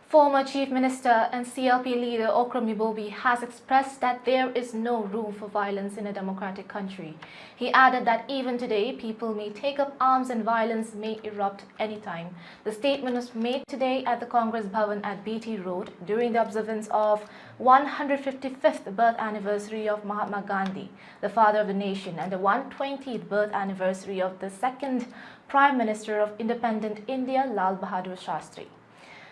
Former Chief Minister and CLP leader Okram Ibobi has expressed that there is no room for violence in a democratic country. He added that even today, people may take up arms and violence may erupt anytime. The statement was made today at the Congress Bhavan at BT Road during the observance of 155th birth anniversary of Mahatma Gandhi, the father of the nation, and the 120th birth anniversary of the second Prime Minister of independent India, Lal Bahadur Shastri.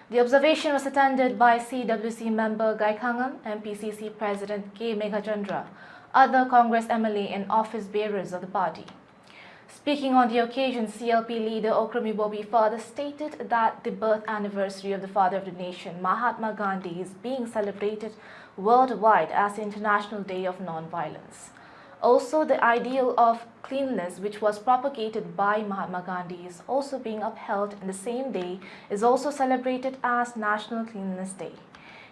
The observation was attended by CWC member Gaikangam, MPCC President K. Meghachandra, other Congress MLA and office bearers of the party. Speaking on the occasion, CLP leader Okram Ibobi further stated that the birth anniversary of the father of the nation, Mahatma Gandhi, is being celebrated worldwide as the International Day of Non-Violence. Also, the ideal of cleanliness, which was propagated by Mahatma Gandhi, is also being upheld, and the same day is also celebrated as National Cleanliness Day.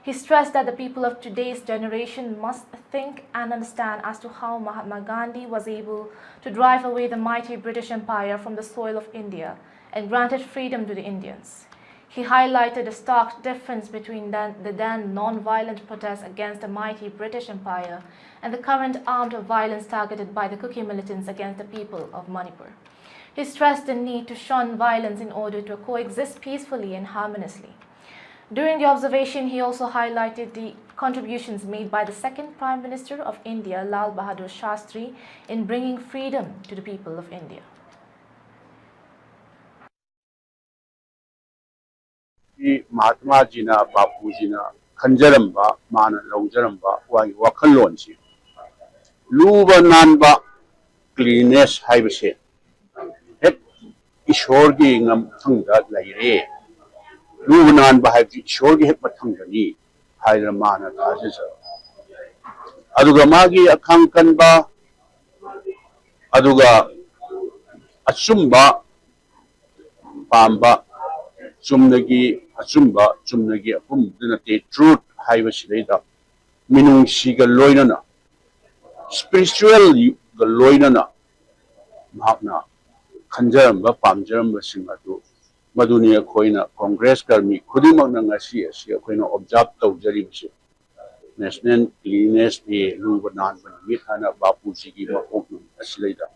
He stressed that the people of today's generation must think and understand as to how Mahatma Gandhi was able to drive away the mighty British Empire from the soil of India and granted freedom to the Indians. He highlighted the stark difference between the then non-violent protests against the mighty British Empire and the current armed violence targeted by the Kuki militants against the people of Manipur. He stressed the need to shun violence in order to coexist peacefully and harmoniously. During the observation, he also highlighted the contributions made by the second Prime Minister of India, Lal Bahadur Shastri, in bringing freedom to the people of India. Mahatma Jina, Bapu Jina, Kanjaramba, Mana Laujaramba, Wakalonsi. Luba Nanba, cleanness, Hibase. Hep Ishorgi Ngam Tunga Laire. Luba Nanba have Ishorgi Hepatungani, Hydramana Taziza. Adugamagi, a Kankanba, Aduga, Asumba, Pamba. Chumnagi, Achumba, Chumnagi, Apumdinate, truth, Hivashida, Minung Shiga Loinana, spiritual Loinana, Mahna, Kanjaramba, Pamjaramba Simatu, Madunia Koina, Congress Karmi, Kudimanangasi, Koina observed to Jaribsi, National Cleanliness Day, Lubanan, Mithana, Bapu Sigi, Asleda.